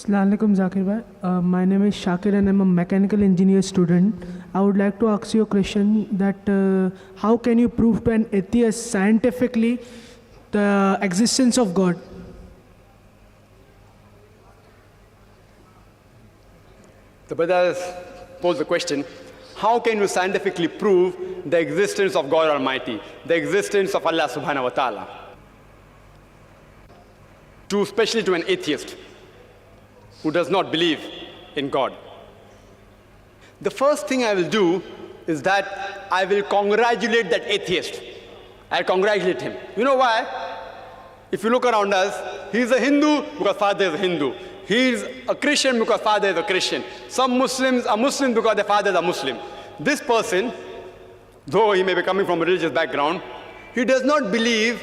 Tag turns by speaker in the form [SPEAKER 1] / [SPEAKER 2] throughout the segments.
[SPEAKER 1] Assalamu alaikum, Zakir bhai. My name is Shakir and I'm a mechanical engineer student. I would like to ask you a question that how can you prove to an atheist scientifically the existence of God?
[SPEAKER 2] The brother posed the question, how can you scientifically prove the existence of God Almighty, the existence of Allah subhanahu wa ta'ala? Especially to an atheist who does not believe in God. The first thing I will do is that I will congratulate that atheist. I'll congratulate him. You know why? If you look around us, he's a Hindu because father is a Hindu. He's a Christian because father is a Christian. Some Muslims are Muslim because their fathers are Muslim. This person, though he may be coming from a religious background, he does not believe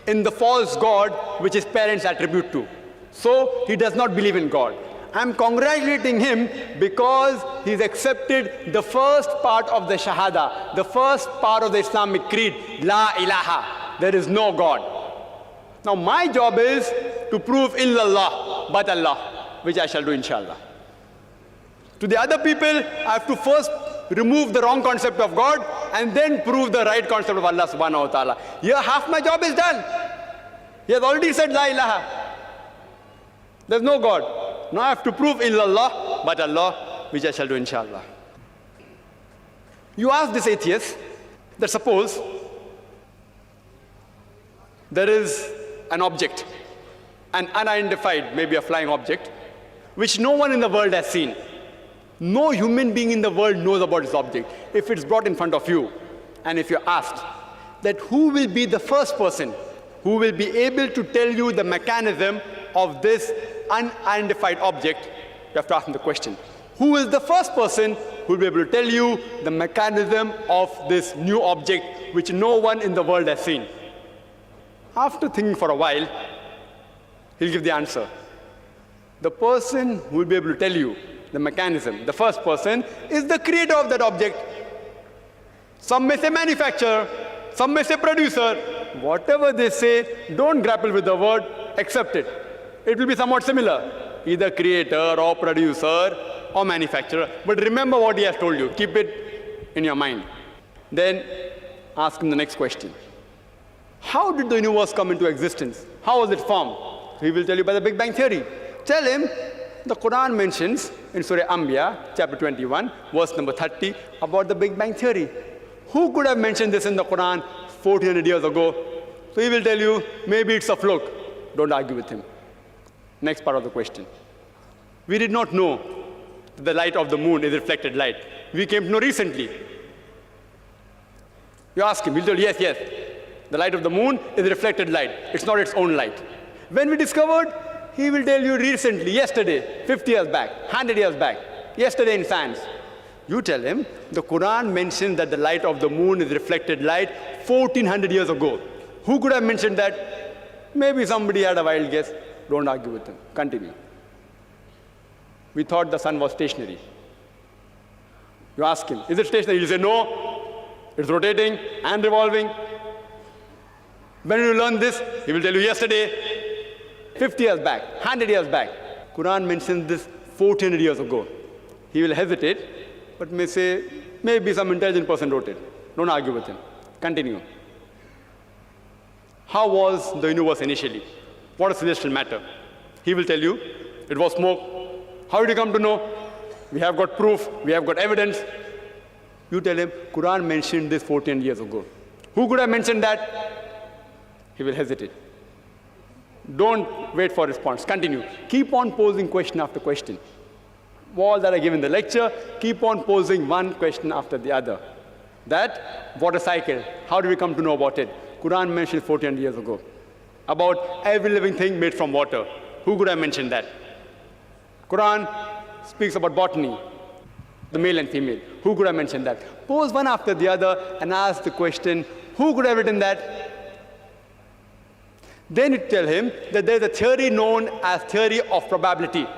[SPEAKER 2] in the false God which his parents attribute to. So he does not believe in God. I'm congratulating him because he's accepted the first part of the Shahada, the first part of the Islamic creed, La ilaha, there is no God. Now my job is to prove illallah, but Allah, which I shall do inshallah. To the other people, I have to first remove the wrong concept of God and then prove the right concept of Allah subhanahu wa ta'ala. Here half my job is done. He has already said La ilaha. There's no God. Now I have to prove illallah, but Allah, which I shall do inshallah. You ask this atheist that suppose there is an object, an unidentified, maybe a flying object, which no one in the world has seen. No human being in the world knows about this object. If it's brought in front of you, and if you're asked that who will be the first person who will be able to tell you the mechanism of this unidentified object, you have to ask him the question. Who is the first person who will be able to tell you the mechanism of this new object which no one in the world has seen? After thinking for a while, he'll give the answer. The person who will be able to tell you the mechanism, the first person, is the creator of that object. Some may say manufacturer, some may say producer. Whatever they say, don't grapple with the word, accept it. It will be somewhat similar, either creator or producer or manufacturer. But remember what he has told you. Keep it in your mind. Then ask him the next question. How did the universe come into existence? How was it formed? He will tell you by the Big Bang Theory. Tell him the Quran mentions in Surah Anbiya, chapter 21, verse number 30, about the Big Bang Theory. Who could have mentioned this in the Quran 1400 years ago? So he will tell you, maybe it's a fluke. Don't argue with him. Next part of the question. We did not know that the light of the moon is reflected light. We came to know recently. You ask him, he'll tell you, yes, yes. The light of the moon is reflected light. It's not its own light. When we discovered, he will tell you recently, yesterday, 50 years back, 100 years back, yesterday in science. You tell him, the Quran mentions that the light of the moon is reflected light 1400 years ago. Who could have mentioned that? Maybe somebody had a wild guess. Don't argue with him. Continue. We thought the sun was stationary. You ask him, is it stationary? He'll say, no, it's rotating and revolving. When did you learn this? He will tell you yesterday, 50 years back, 100 years back. Quran mentions this 1400 years ago. He will hesitate, but may say, maybe some intelligent person wrote it. Don't argue with him. Continue. How was the universe initially? What is celestial matter? He will tell you, it was smoke. How did you come to know? We have got proof, we have got evidence. You tell him, Quran mentioned this 14 years ago. Who could have mentioned that? He will hesitate. Don't wait for response. Continue. Keep on posing question after question. All that I give in the lecture, keep on posing one question after the other. That water cycle, how do we come to know about it? Quran mentioned 14 years ago. About every living thing made from water. Who could have mentioned that? Quran speaks about botany, the male and female. Who could have mentioned that? Pose one after the other and ask the question, who could have written that? Then you tell him that there is a theory known as theory of probability.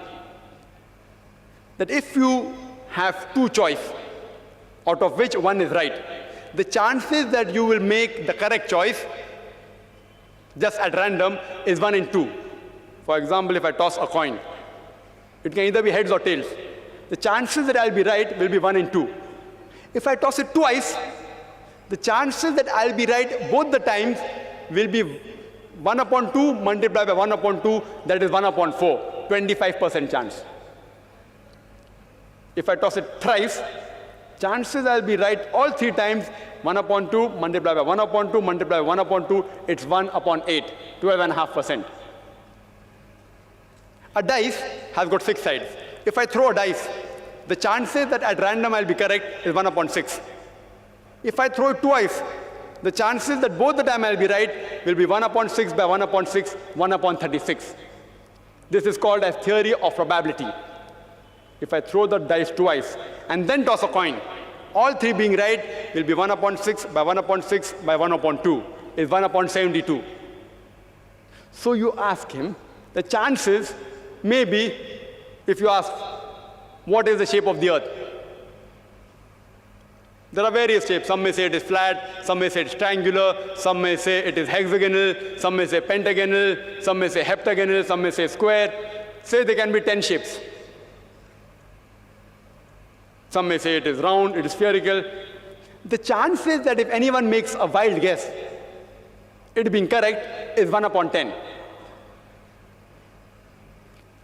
[SPEAKER 2] That if you have two choices, out of which one is right, the chances that you will make the correct choice just at random is 1 in 2. For example, if I toss a coin, It can either be heads or tails. The chances that I'll be right will be 1 in 2. If I toss it twice, the chances that I'll be right both the times will be 1 upon 2 multiplied by 1 upon 2, that is 1 upon 4, 25% chance. If I toss it thrice, chances I'll be right all 3 times, 1 upon 2 multiplied by 1 upon 2 multiplied by 1 upon 2, it's 1 upon 8, 12.5%. A dice has got 6 sides. If I throw a dice, the chances that at random I'll be correct is 1 upon 6. If I throw it twice, the chances that both the time I'll be right will be 1 upon 6 by 1 upon 6, 1 upon 36. This is called as theory of probability. If I throw the dice twice and then toss a coin, all 3 being right will be 1 upon 6 by 1 upon 6 by 1 upon 2, is 1 upon 72. So you ask him, the chances may be, if you ask, what is the shape of the earth? There are various shapes. Some may say it is flat, some may say it's triangular, some may say it is hexagonal, some may say pentagonal, some may say heptagonal, some may say square. Say there can be 10 shapes. Some may say it is round, it is spherical. The chances that if anyone makes a wild guess, it being correct is 1 upon 10.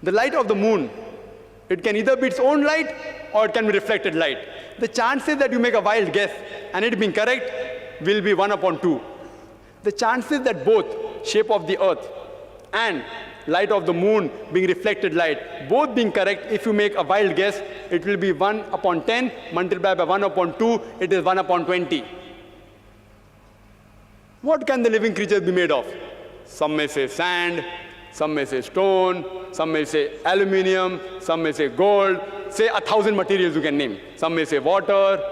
[SPEAKER 2] The light of the moon, it can either be its own light or it can be reflected light. The chances that you make a wild guess and it being correct will be 1 upon 2. The chances that both shape of the earth and light of the moon being reflected light, both being correct, if you make a wild guess, it will be 1 upon 10 multiplied by 1 upon 2, it is 1 upon 20. What can the living creatures be made of? Some may say sand, some may say stone, some may say aluminium, some may say gold, say 1,000 materials you can name. Some may say water,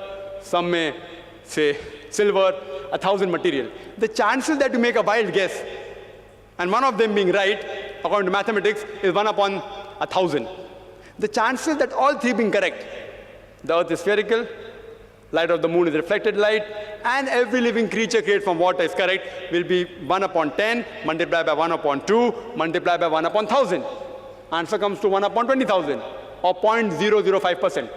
[SPEAKER 2] some may say silver, 1,000 materials. The chances that you make a wild guess and one of them being right, according to mathematics, is 1 upon 1,000. The chances that all 3 being correct, the earth is spherical, light of the moon is reflected light, and every living creature created from water is correct, will be 1 upon 10 multiplied by 1 upon 2 multiplied by 1 upon 1,000. Answer comes to 1 upon 20,000, or 0.005%.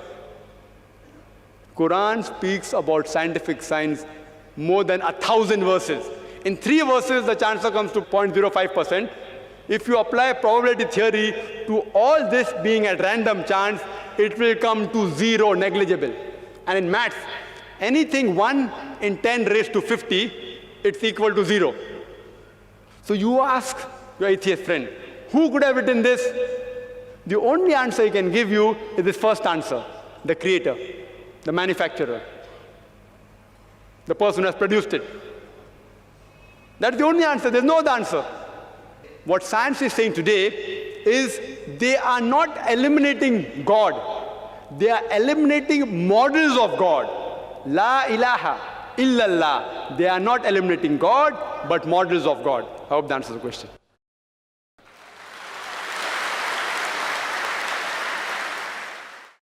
[SPEAKER 2] Quran speaks about scientific science more than 1,000 verses. In 3 verses, the answer comes to 0.05%. If you apply probability theory to all this being at random chance, it will come to 0, negligible. And in maths, anything 1 in 10 raised to 50, it's equal to 0. So you ask your atheist friend, who could have written this? The only answer he can give you is this first answer, the creator, the manufacturer, the person who has produced it. That's the only answer. There's no other answer. What science is saying today is they are not eliminating God. They are eliminating models of God. La ilaha illallah. They are not eliminating God, but models of God. I hope that answers the question.